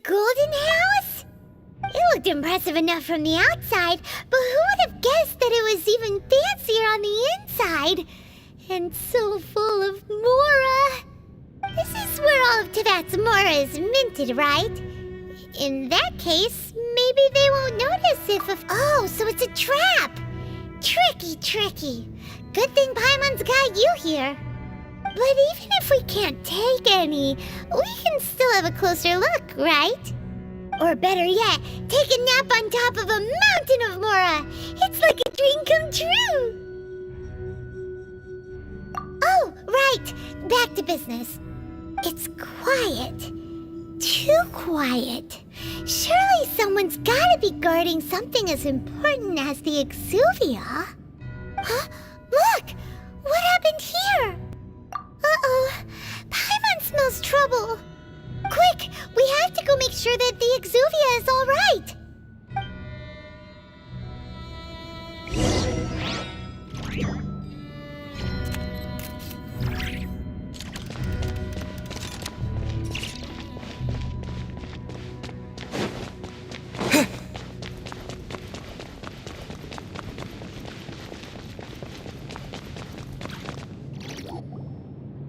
golden house? It looked impressive enough from the outside, but who would have guessed that it was even fancier on the inside? And so full of Mora. This is where all of Teyvat's Mora is minted, right? In that case, maybe they won't notice if... Oh, so it's a trap! Tricky, tricky. Good thing Paimon's got you here. But even if we can't take any, we can still have a closer look, right? Or better yet, take a nap on top of a mountain of Mora! It's like a dream come true! Oh, right! Back to business. It's quiet. Too quiet. Surely someone's gotta be guarding something as important as the Exuvia. Huh? Look! What happened here? Uh-oh. Paimon smells trouble. Quick! We have to go make sure that the Exuvia is all right.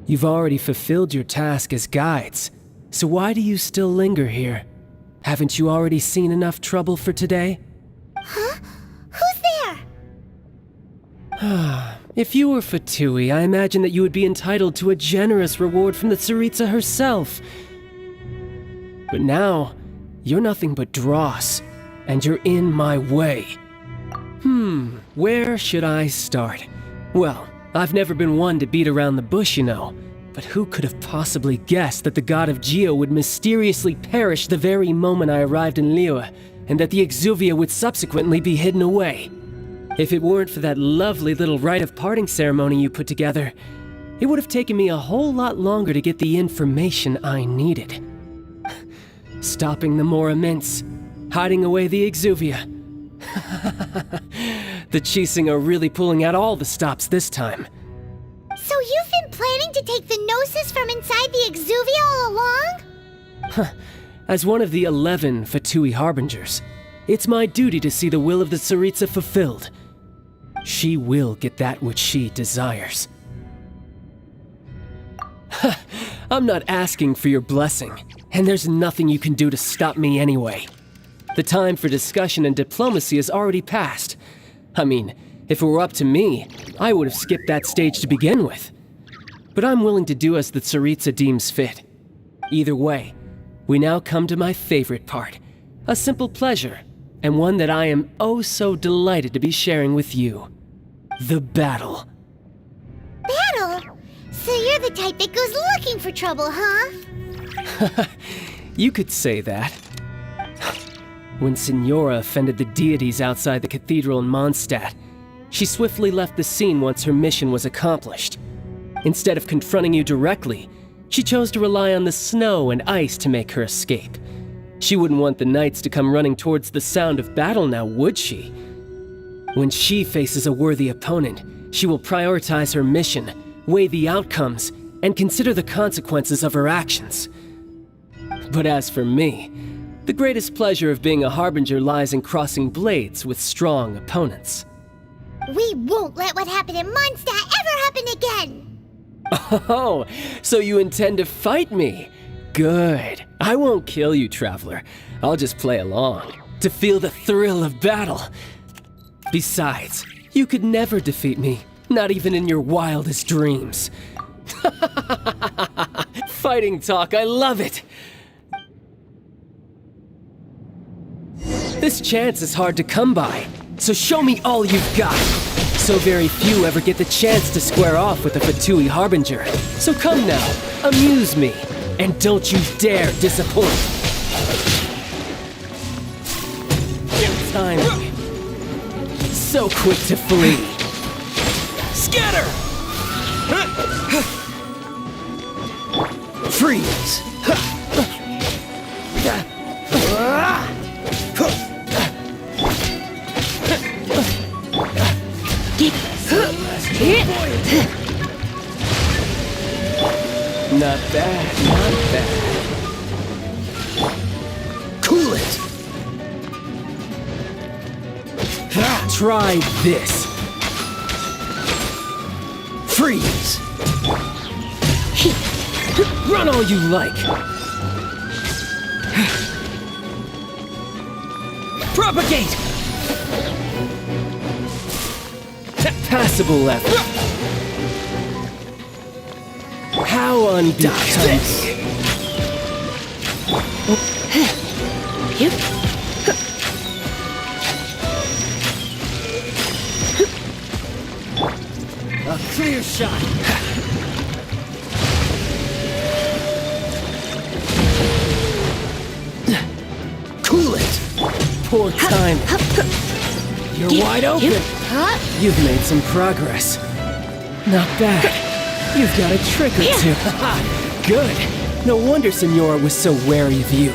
You've already fulfilled your task as guides, so why do you still linger here? Haven't you already seen enough trouble for today? Huh? Who's there? If you were Fatui, I imagine that you would be entitled to a generous reward from the Tsaritsa herself. But now, you're nothing but dross, and you're in my way. Where should I start? Well, I've never been one to beat around the bush, you know. But who could have possibly guessed that the god of Geo would mysteriously perish the very moment I arrived in Liyue, and that the Exuvia would subsequently be hidden away? If it weren't for that lovely little rite of parting ceremony you put together, it would have taken me a whole lot longer to get the information I needed. Stopping the Mora Mints, hiding away the Exuvia. The Chising are really pulling out all the stops this time. So you've been planning to take the Gnosis from inside the Exuvia all along? As one of the 11 Fatui Harbingers, it's my duty to see the will of the Tsaritsa fulfilled. She will get that which she desires. I'm not asking for your blessing, and there's nothing you can do to stop me anyway. The time for discussion and diplomacy has already passed. I mean, if it were up to me, I would have skipped that stage to begin with. But I'm willing to do as the Tsaritsa deems fit. Either way, we now come to my favorite part. A simple pleasure, and one that I am oh so delighted to be sharing with you. The battle. Battle? So you're the type that goes looking for trouble, huh? You could say that. When Signora offended the deities outside the cathedral in Mondstadt, she swiftly left the scene once her mission was accomplished. Instead of confronting you directly, she chose to rely on the snow and ice to make her escape. She wouldn't want the knights to come running towards the sound of battle now, would she? When she faces a worthy opponent, she will prioritize her mission, weigh the outcomes, and consider the consequences of her actions. But as for me, the greatest pleasure of being a Harbinger lies in crossing blades with strong opponents. We won't let what happened in Mondstadt ever happen again! Oh, so you intend to fight me? Good. I won't kill you, Traveler. I'll just play along, to feel the thrill of battle. Besides, you could never defeat me, not even in your wildest dreams. Fighting talk, I love it! This chance is hard to come by, so show me all you've got. So very few ever get the chance to square off with a Fatui Harbinger. So come now, amuse me, and don't you dare disappoint. Your timing. So quick to flee. Scatter! Freeze! Not bad, not bad. Try this. Freeze! Run all you like! Propagate! Passable effort. How unbecoming. A clear shot. Cool it. Poor time. You're wide open. You've made some progress. Not bad. You've got a trick or two. Good. No wonder Senora was so wary of you.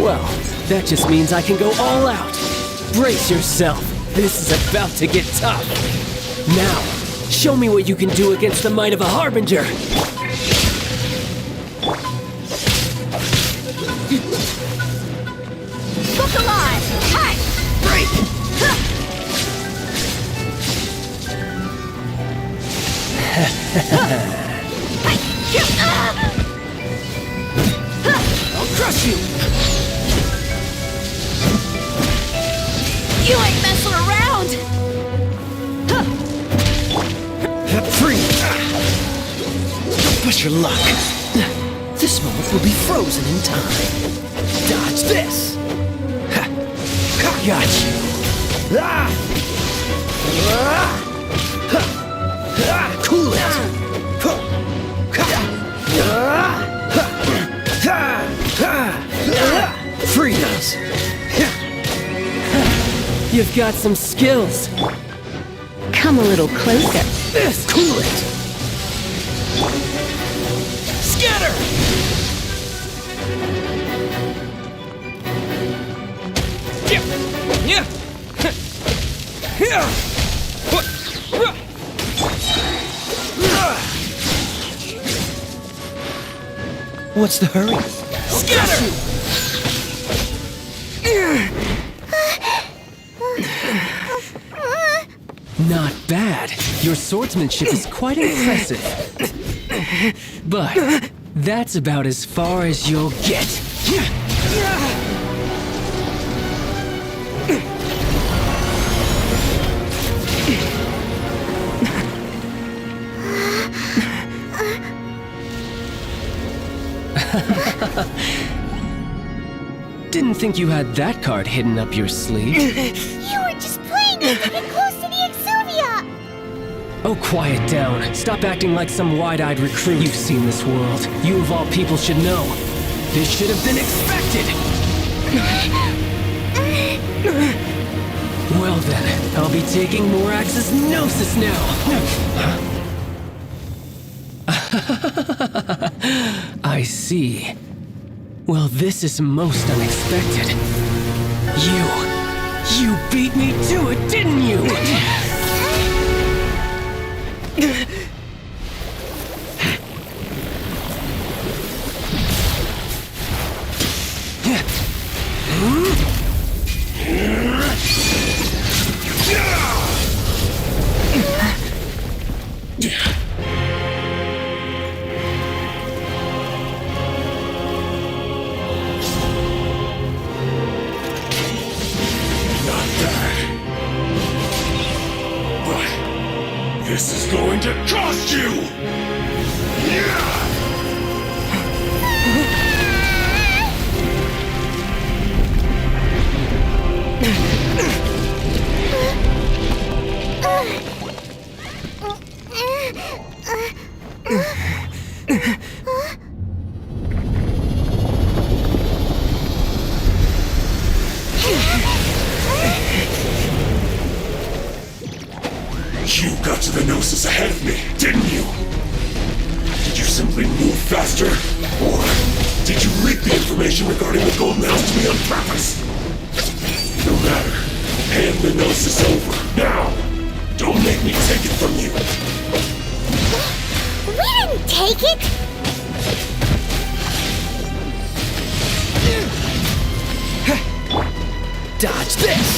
Well, that just means I can go all out. Brace yourself. This is about to get tough. Now, show me what you can do against the might of a Harbinger. Look alive! Hi! Break! I'll crush you! You ain't messing around! Free! Don't push your luck. This moment will be frozen in time. Dodge this! Got you! Cool it! Freeze! You've got some skills. Come a little closer. This! Cool it! Scatter! What's the hurry? Scatter! Not bad. Your swordsmanship is quite impressive. But that's about as far as you'll get. Didn't think you had that card hidden up your sleeve. You were just playing it to get close to the Exuvia! Oh, quiet down. Stop acting like some wide-eyed recruit. You've seen this world. You of all people should know. This should have been expected! Well then, I'll be taking Morax's Gnosis now! I see. Well, this is most unexpected. You beat me to it, didn't you? This is going to cost you! You got to the Gnosis ahead of me, didn't you? Did you simply move faster? Or did you leak the information regarding the Golden House to me on purpose? No matter. Hand the Gnosis over, now! Don't make me take it from you! We didn't take it! Dodge this!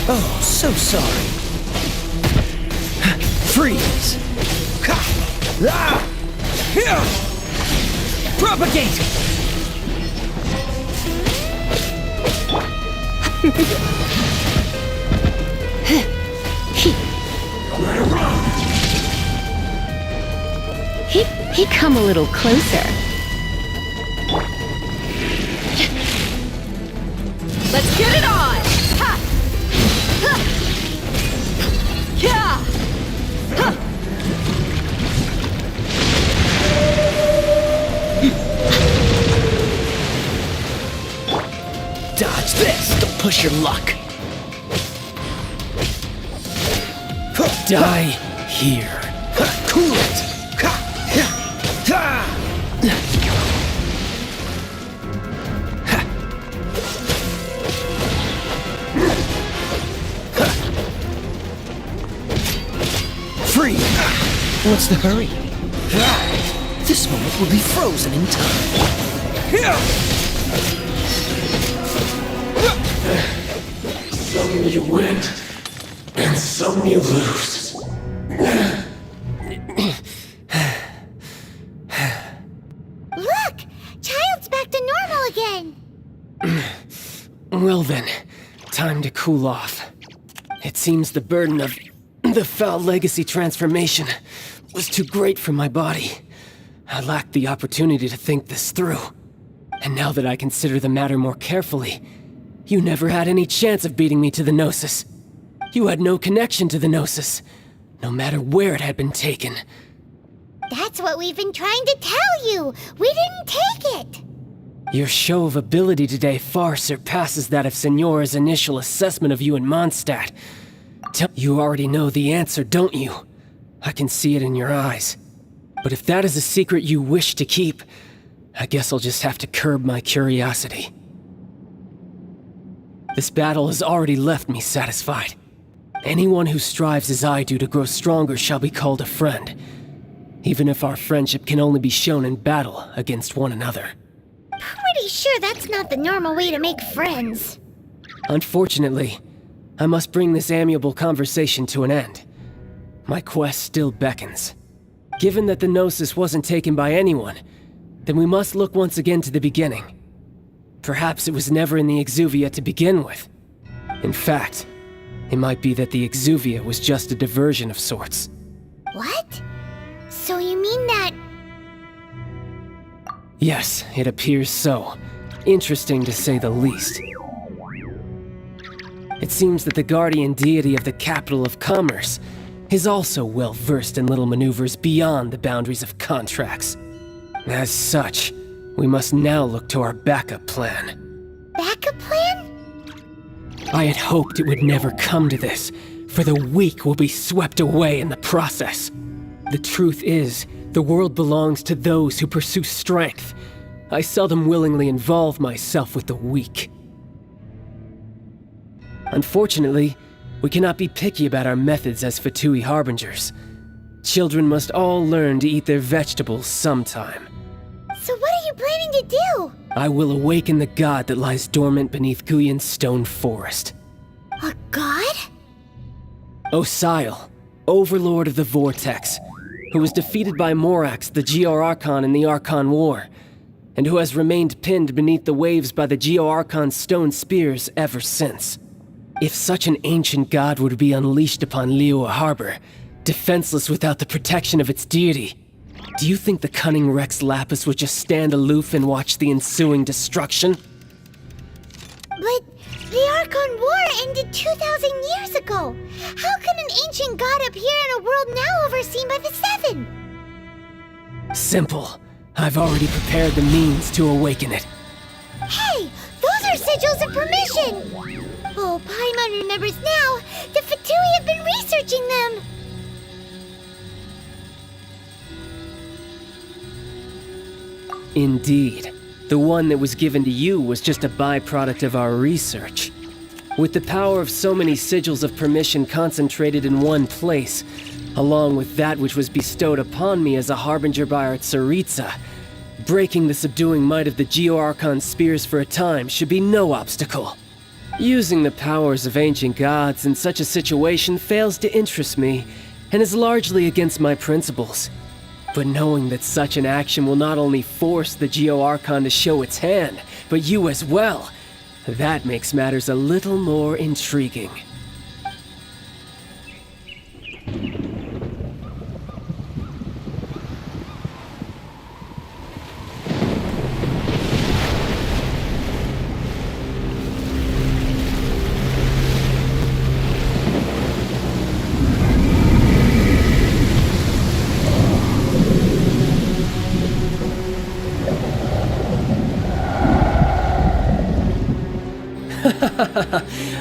Oh, so sorry. Freeze! Propagate! He come a little closer. Let's get it on! Ha! Ha! Yeah! Ha! Dodge this! Don't push your luck! Die here. Cool it! Free! What's the hurry? This moment will be frozen in time. Some you win, and some you lose. Look! Child's back to normal again! Well then, time to cool off. It seems the burden of the foul legacy transformation was too great for my body. I lacked the opportunity to think this through. And now that I consider the matter more carefully, you never had any chance of beating me to the Gnosis. You had no connection to the Gnosis, no matter where it had been taken. That's what we've been trying to tell you! We didn't take it! Your show of ability today far surpasses that of Signora's initial assessment of you in Mondstadt. You already know the answer, don't you? I can see it in your eyes. But if that is a secret you wish to keep, I guess I'll just have to curb my curiosity. This battle has already left me satisfied. Anyone who strives as I do to grow stronger shall be called a friend, even if our friendship can only be shown in battle against one another. Pretty sure that's not the normal way to make friends. Unfortunately, I must bring this amiable conversation to an end. My quest still beckons. Given that the Gnosis wasn't taken by anyone, then we must look once again to the beginning. Perhaps it was never in the Exuvia to begin with. In fact, it might be that the Exuvia was just a diversion of sorts. What? So you mean that... Yes, it appears so. Interesting to say the least. It seems that the guardian deity of the capital of commerce is also well versed in little maneuvers beyond the boundaries of contracts. As such, we must now look to our backup plan. Backup plan? I had hoped it would never come to this, for the weak will be swept away in the process. The truth is, the world belongs to those who pursue strength. I seldom willingly involve myself with the weak. Unfortunately, we cannot be picky about our methods as Fatui Harbingers. Children must all learn to eat their vegetables sometime. So what are you planning to do? I will awaken the god that lies dormant beneath Guyon's stone forest. A god? Osile, overlord of the Vortex, who was defeated by Morax, the Geo-Archon in the Archon War, and who has remained pinned beneath the waves by the Geo-Archon's stone spears ever since. If such an ancient god were to be unleashed upon Liyue Harbor, defenseless without the protection of its deity, do you think the cunning Rex Lapis would just stand aloof and watch the ensuing destruction? But the Archon War ended 2,000 years ago. How can an ancient god appear in a world now overseen by the Seven? Simple. I've already prepared the means to awaken it. Hey, those are sigils of permission! Oh, Paimon remembers now. The Fatui have been researching them. Indeed. The one that was given to you was just a byproduct of our research. With the power of so many sigils of permission concentrated in one place, along with that which was bestowed upon me as a harbinger by our Tsaritsa, breaking the subduing might of the Geo-Archon spears for a time should be no obstacle. Using the powers of ancient gods in such a situation fails to interest me, and is largely against my principles. But knowing that such an action will not only force the Geo-Archon to show its hand, but you as well, that makes matters a little more intriguing.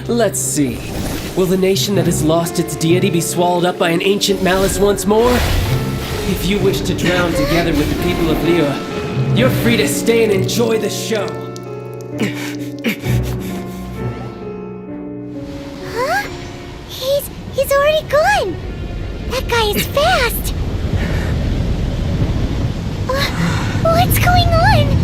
Let's see. Will the nation that has lost its deity be swallowed up by an ancient malice once more? If you wish to drown together with the people of Liyue, you're free to stay and enjoy the show. Huh? He's already gone! That guy is fast! What's going on?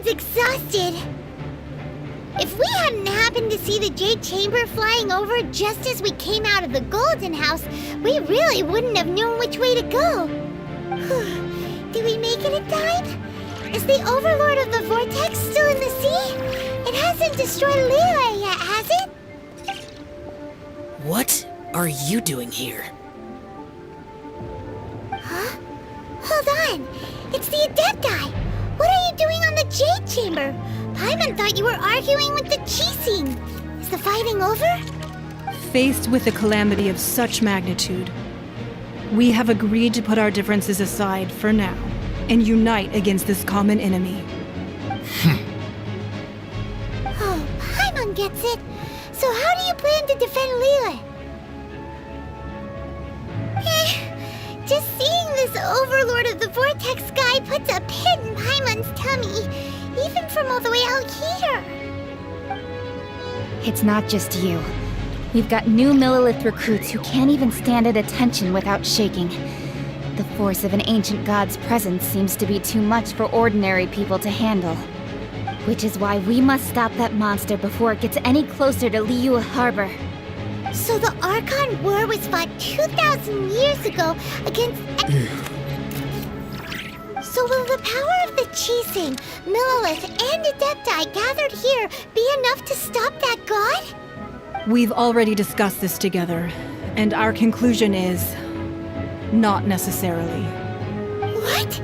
Exhausted. If we hadn't happened to see the Jade Chamber flying over just as we came out of the Golden House, we really wouldn't have known which way to go. Did we make it in time? Is the Overlord of the Vortex still in the sea? It hasn't destroyed Liyue yet, has it? What are you doing here? Huh? Hold on. It's the Adepti. What are you doing on the Jade Chamber? Paimon thought you were arguing with the Chising. Is the fighting over? Faced with a calamity of such magnitude, we have agreed to put our differences aside for now and unite against this common enemy. Oh, Paimon gets it. So how do you plan to defend Liyue? Just seeing this Overlord of the Vortex guy puts a pit in Paimon's tummy, even from all the way out here. It's not just you. We've got new Millilith recruits who can't even stand at attention without shaking. The force of an ancient god's presence seems to be too much for ordinary people to handle. Which is why we must stop that monster before it gets any closer to Liyue Harbor. So the Archon War was fought 2,000 years ago against... So will the power of the Chising, Millilith, and Adepti gathered here be enough to stop that god? We've already discussed this together, and our conclusion is... not necessarily. What?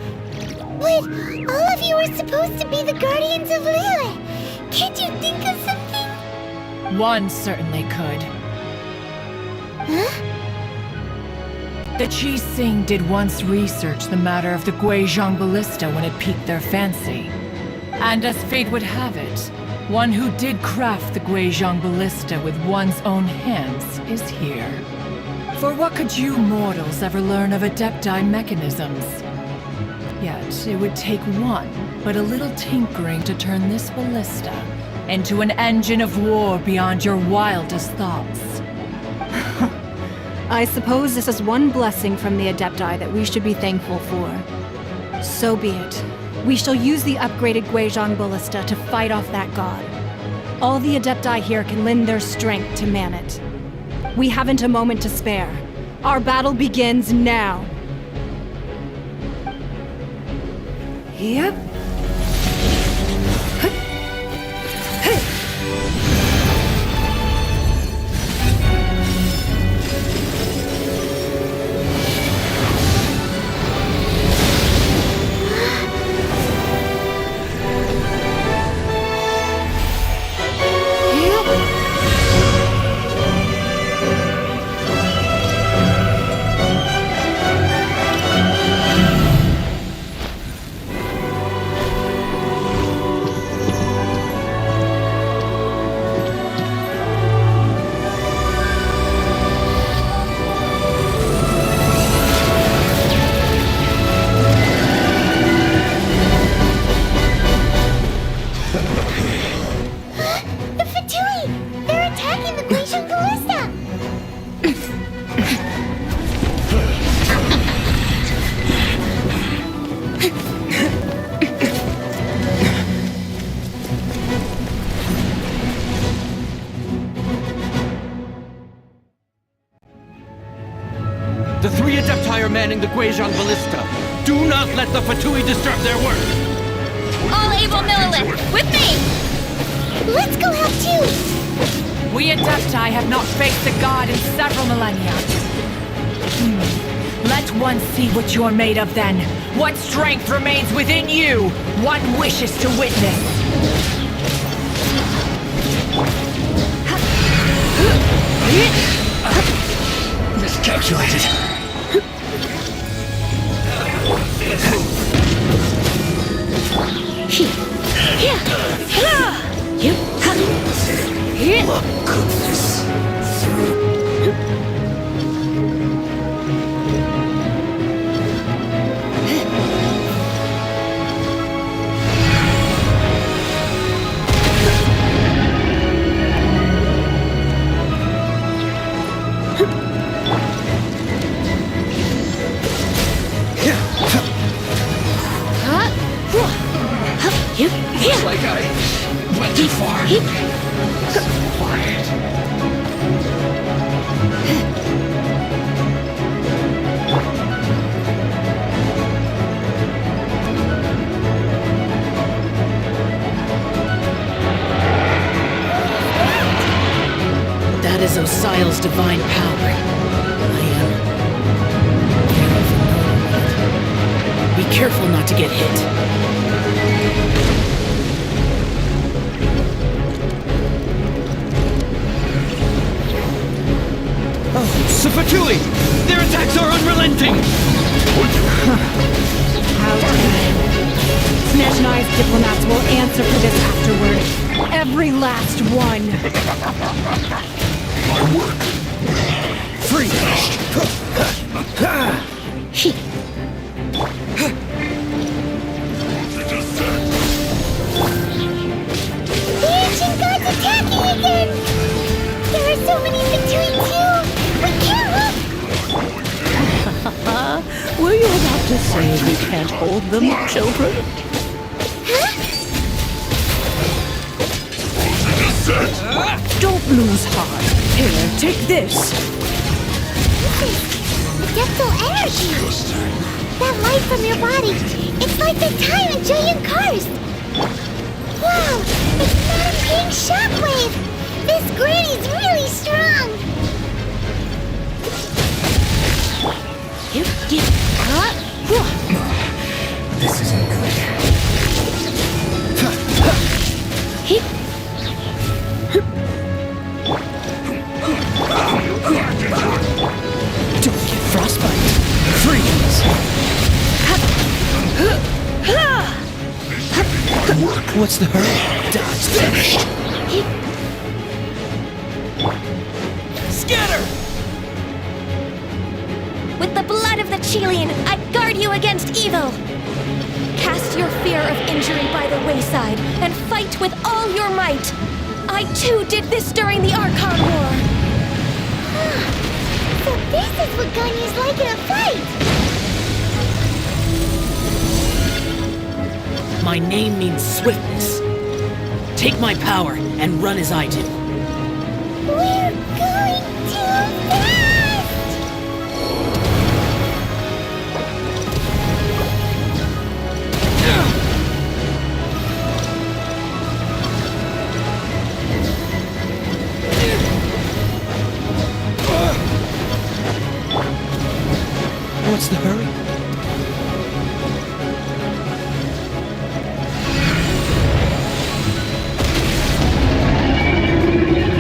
But all of you are supposed to be the guardians of Liyue. Can't you think of something? One certainly could. Huh? The Chising did once research the matter of the Guizhong Ballista when it piqued their fancy. And as fate would have it, one who did craft the Guizhong Ballista with one's own hands is here. For what could you mortals ever learn of Adepti mechanisms? Yet it would take one, but a little tinkering to turn this ballista into an engine of war beyond your wildest thoughts. I suppose this is one blessing from the Adepti that we should be thankful for. So be it. We shall use the upgraded Guizhong Ballista to fight off that god. All the Adepti here can lend their strength to man it. We haven't a moment to spare. Our battle begins now. Yep. manning the Guizhong Ballista. Do not let the Fatui disturb their work! All able Millilith, with me! Let's go help too! We Adepti have not faced a god in several millennia. Let one see what you're made of then. What strength remains within you? One wishes to witness. Miscalculated. Look goodness through. Looks like I went too far. Quiet. That is Osial's divine power. I am... Be careful not to get hit. Fatui! Their attacks are unrelenting! How dare. Snezhnai's diplomats will answer for this afterward. Every last one. My work. Finished. The ancient gods attacking again! There are so many in between too! We can't look! Were you about to say we can't hold them, children? Don't lose heart. Here, take this. Adeptal energy! That light from your body, it's like the time in Julian Karst! Wow! It's Madame Ping's shockwave! This granny's really strong! This isn't good. Don't get frostbite. Freeze! What's the hurry? Dodge this! Scatter! With the blood of the Chelian, I guard you against evil! Cast your fear of injury by the wayside, and fight with all your might! I too did this during the Archon War! So this is what Ganya's like in a fight! My name means swiftness. Take my power and run as I do. We're going too fast! What's the hurry?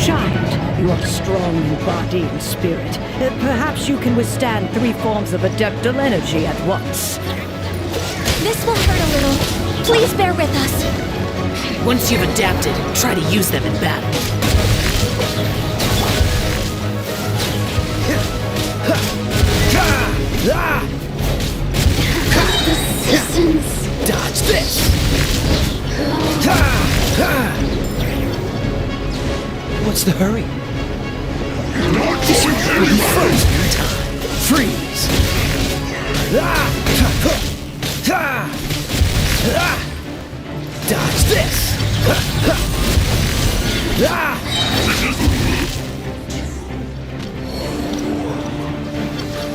Child, you are strong in body and spirit. Perhaps you can withstand 3 forms of adeptal energy at once. This will hurt a little. Please bear with us. Once you've adapted, try to use them in battle. Dodge this! What's the hurry? This will be frozen in time. Freeze! Dodge this!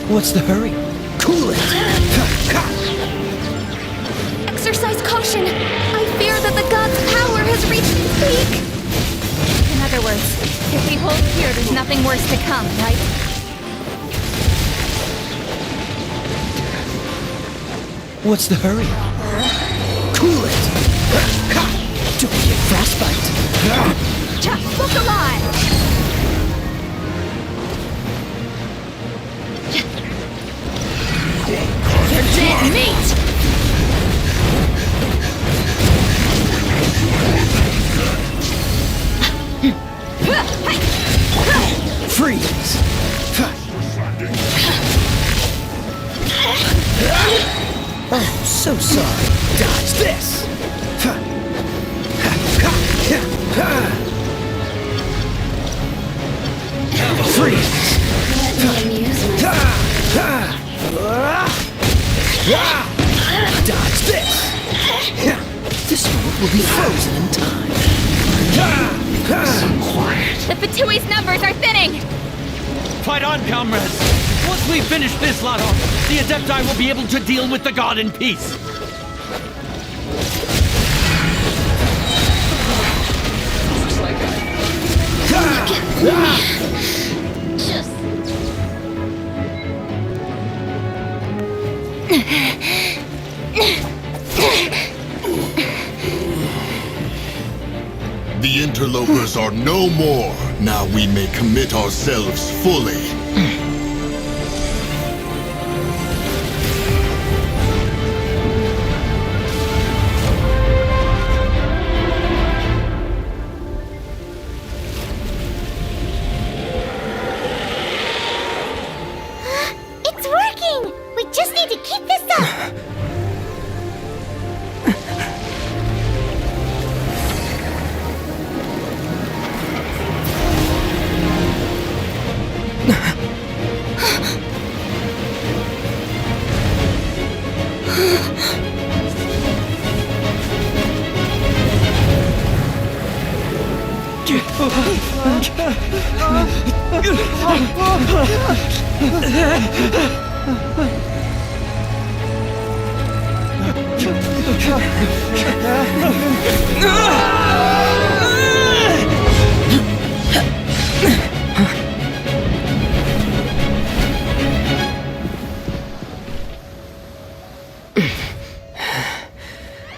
What's the hurry? Cool it! Exercise caution! I fear that the god's power has reached its peak! In other words, if we hold here, there's nothing worse to come, right? What's the hurry? Cool it! Don't get frostbite! Look alive! You're dead meat! Freeze! Oh, so sorry. Dodge this! Freeze! Dodge this! This moment will be frozen in time. The Fatui's numbers are thinning! Fight on, comrades! Once we finish this lot off, the Adepti will be able to deal with the god in peace. The interlopers are no more. Now we may commit ourselves fully. It's working! We just need to keep this up!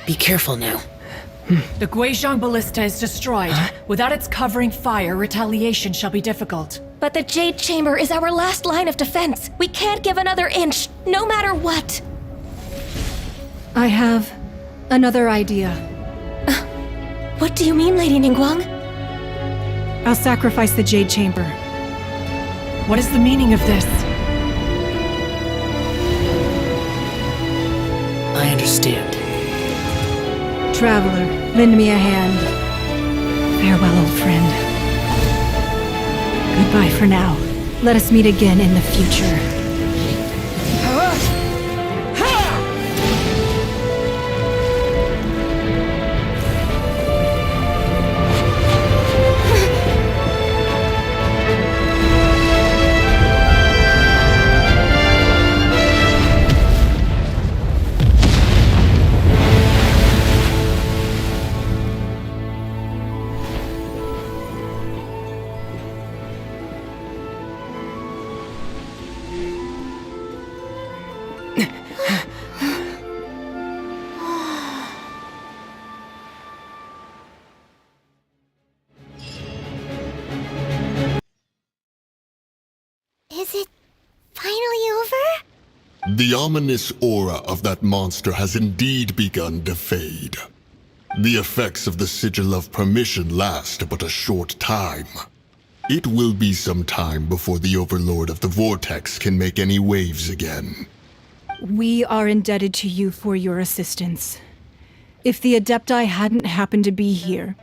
Be careful now. The Guizhong Ballista is destroyed. Without its covering fire, retaliation shall be difficult. But the Jade Chamber is our last line of defense. We can't give another inch, no matter what. I have another idea. What do you mean, Lady Ningguang? I'll sacrifice the Jade Chamber. What is the meaning of this? I understand. Traveler, lend me a hand. Farewell, old friend. Goodbye for now. Let us meet again in the future. Is it finally over? The ominous aura of that monster has indeed begun to fade. The effects of the Sigil of Permission last but a short time. It will be some time before the Overlord of the Vortex can make any waves again. We are indebted to you for your assistance. If the Adepti hadn't happened to be here,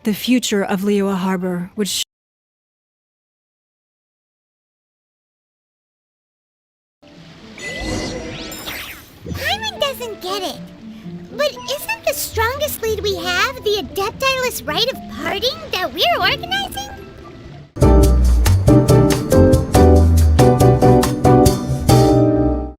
the future of Liyue Harbor would Paimon doesn't get it. But isn't the strongest lead we have the Adeptiless rite of parting that we're organizing?